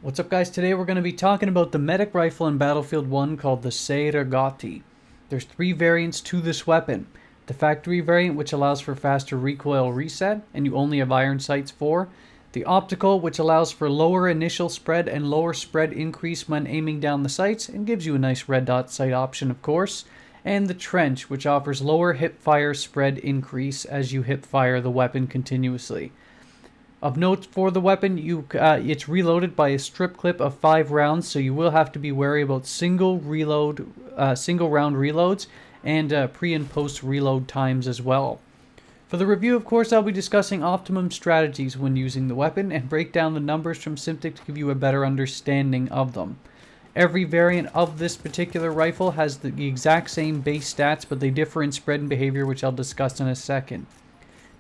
What's up, guys? Today we're going to be talking about the medic rifle in Battlefield 1 called the Cei-Rigotti. There's 3 variants to this weapon. The factory variant, which allows for faster recoil reset, and you only have iron sights for. The optical, which allows for lower initial spread and lower spread increase when aiming down the sights, and gives you a nice red dot sight option, of course. And the trench, which offers lower hipfire spread increase as you hipfire the weapon continuously. Of note for the weapon, it's reloaded by a strip clip of 5 rounds, so you will have to be wary about single round reloads and pre and post reload times as well. For the review, of course, I'll be discussing optimum strategies when using the weapon and break down the numbers from Simtic to give you a better understanding of them. Every variant of this particular rifle has the exact same base stats, but they differ in spread and behavior, which I'll discuss in a second.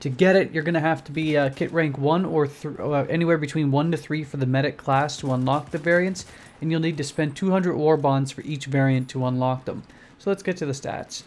To get it, you're going to have to be kit rank 1 or anywhere between 1 to 3 for the medic class to unlock the variants, and you'll need to spend 200 war bonds for each variant to unlock them. So let's get to the stats.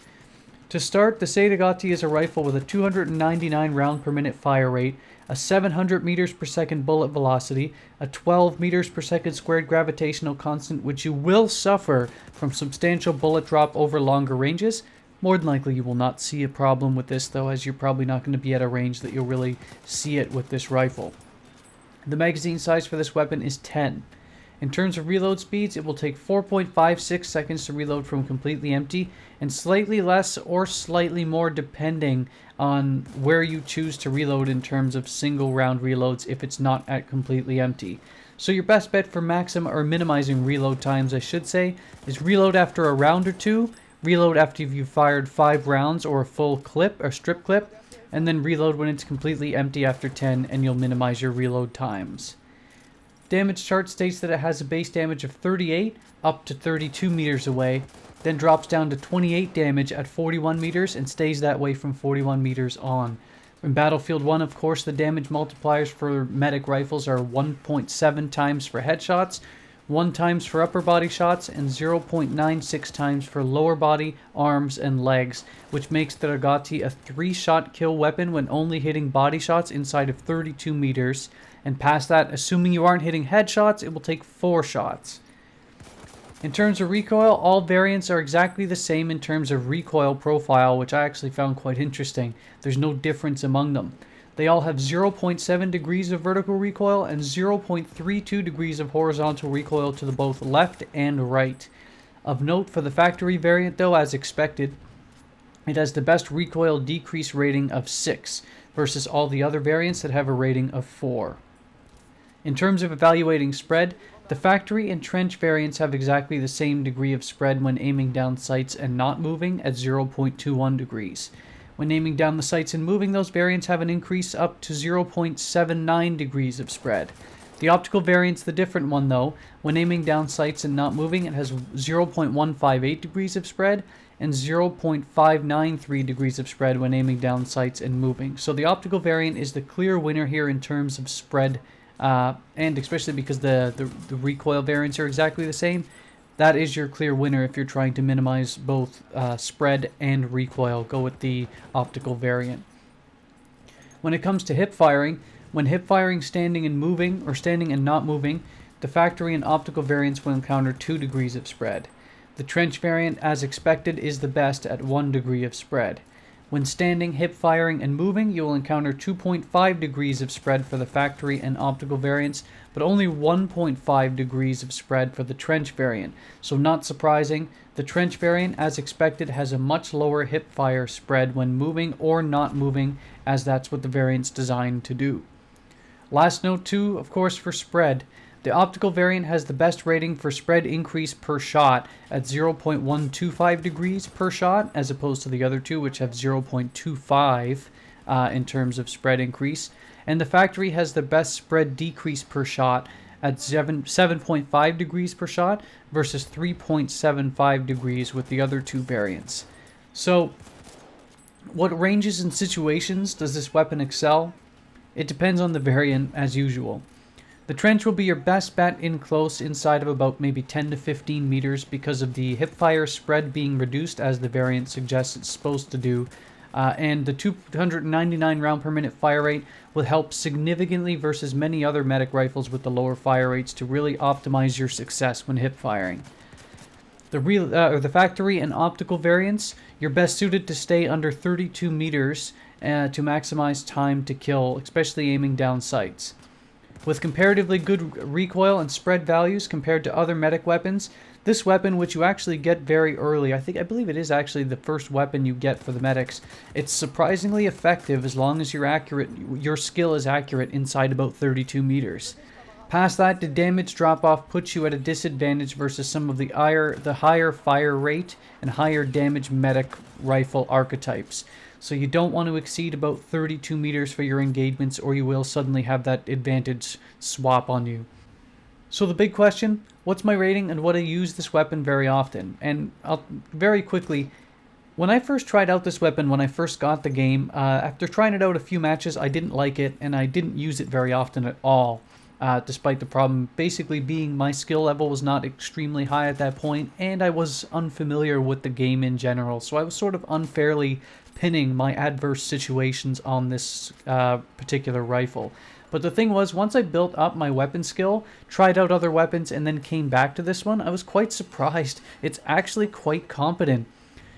To start, the Cei-Rigotti is a rifle with a 299 round per minute fire rate, a 700 meters per second bullet velocity, a 12 meters per second squared gravitational constant, which you will suffer from substantial bullet drop over longer ranges. More than likely you will not see a problem with this though, as you're probably not going to be at a range that you'll really see it with this rifle. The magazine size for this weapon is 10. In terms of reload speeds, it will take 4.56 seconds to reload from completely empty, and slightly less or slightly more depending on where you choose to reload in terms of single round reloads if it's not at completely empty. So your best bet for minimizing reload times, I should say, is reload after a round or two, reload after you've fired 5 rounds or a full clip or strip clip, and then reload when it's completely empty after 10, and you'll minimize your reload times. Damage chart states that it has a base damage of 38 up to 32 meters away, then drops down to 28 damage at 41 meters and stays that way from 41 meters on. In Battlefield 1, of course, the damage multipliers for medic rifles are 1.7 times for headshots, 1 times for upper body shots, and 0.96 times for lower body, arms, and legs, which makes the Rigotti a 3-shot kill weapon when only hitting body shots inside of 32 meters, and past that, assuming you aren't hitting headshots, it will take 4 shots. In terms of recoil, all variants are exactly the same in terms of recoil profile, which I actually found quite interesting. There's no difference among them. They all have 0.7 degrees of vertical recoil and 0.32 degrees of horizontal recoil to the both left and right. Of note, for the factory variant though, as expected, it has the best recoil decrease rating of 6 versus all the other variants that have a rating of 4. In terms of evaluating spread, the factory and trench variants have exactly the same degree of spread when aiming down sights and not moving at 0.21 degrees. When aiming down the sights and moving, those variants have an increase up to 0.79 degrees of spread. The optical variant's the different one though. When aiming down sights and not moving, it has 0.158 degrees of spread and 0.593 degrees of spread when aiming down sights and moving. So the optical variant is the clear winner here in terms of spread, and especially because the recoil variants are exactly the same. That is your clear winner if you're trying to minimize both spread and recoil. Go with the optical variant. When it comes to hip firing, when hip firing standing and moving or standing and not moving, the factory and optical variants will encounter 2 degrees of spread. The trench variant, as expected, is the best at 1 degree of spread. When standing, hip firing, and moving, you will encounter 2.5 degrees of spread for the factory and optical variants, but only 1.5 degrees of spread for the trench variant. So not surprising, the trench variant, as expected, has a much lower hip fire spread when moving or not moving, as that's what the variant's designed to do. Last note too, of course, for spread. The optical variant has the best rating for spread increase per shot at 0.125 degrees per shot, as opposed to the other two, which have 0.25 in terms of spread increase. And the factory has the best spread decrease per shot at 7.5 degrees per shot versus 3.75 degrees with the other two variants. So, what ranges and situations does this weapon excel? It depends on the variant, as usual. The trench will be your best bet in close, inside of about maybe 10 to 15 meters because of the hipfire spread being reduced as the variant suggests it's supposed to do, And the 299 round per minute fire rate will help significantly versus many other medic rifles with the lower fire rates to really optimize your success when hip firing. The factory and optical variants, you're best suited to stay under 32 meters to maximize time to kill, especially aiming down sights. With comparatively good recoil and spread values compared to other medic weapons, this weapon, which you actually get very early, I believe it is actually the first weapon you get for the medics, it's surprisingly effective as long as your skill is accurate inside about 32 meters. Past that, the damage drop-off puts you at a disadvantage versus some of the higher fire rate and higher damage medic rifle archetypes. So you don't want to exceed about 32 meters for your engagements, or you will suddenly have that advantage swap on you. So the big question, what's my rating and would I use this weapon very often? And very quickly, when I first tried out this weapon, when I first got the game, after trying it out a few matches, I didn't like it, and I didn't use it very often at all. Despite the problem basically being my skill level was not extremely high at that point, and I was unfamiliar with the game in general, so I was sort of unfairly pinning my adverse situations on this particular rifle. But the thing was, once I built up my weapon skill, tried out other weapons, and then came back to this one, I was quite surprised. It's actually quite competent.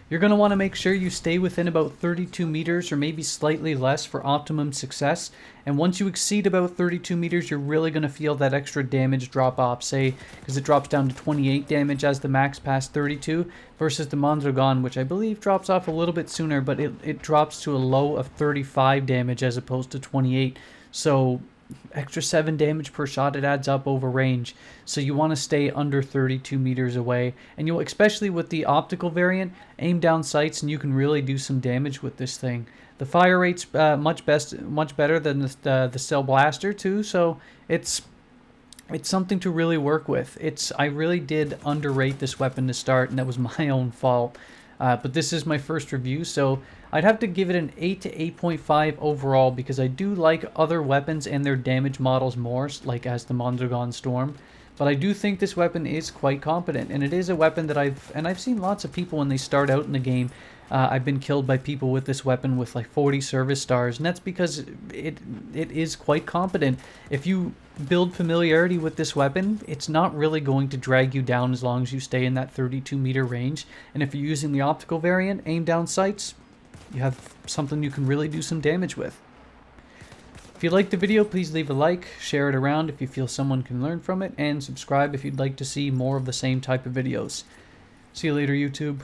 You're going to want to make sure you stay within about 32 meters or maybe slightly less for optimum success. And once you exceed about 32 meters, you're really going to feel that extra damage drop off, say, because it drops down to 28 damage as the max past 32 versus the Mondragon, which I believe drops off a little bit sooner, but it drops to a low of 35 damage as opposed to 28. So extra 7 damage per shot, it adds up over range. So you want to stay under 32 meters away, and you'll, especially with the optical variant, aim down sights and you can really do some damage with this thing. The fire rate's much better than the Cell Blaster too, so it's something to really work with. I really did underrate this weapon to start, and that was my own fault. But this is my first review, so I'd have to give it an 8 to 8.5 overall, because I do like other weapons and their damage models more, like as the Mondragon Storm. But I do think this weapon is quite competent, and it is a weapon that I've seen lots of people when they start out in the game. I've been killed by people with this weapon with like 40 service stars, and that's because it is quite competent. If you build familiarity with this weapon, it's not really going to drag you down as long as you stay in that 32 meter range. And if you're using the optical variant, aim down sights, you have something you can really do some damage with. If you liked the video, please leave a like, share it around if you feel someone can learn from it, and subscribe if you'd like to see more of the same type of videos. See you later, YouTube.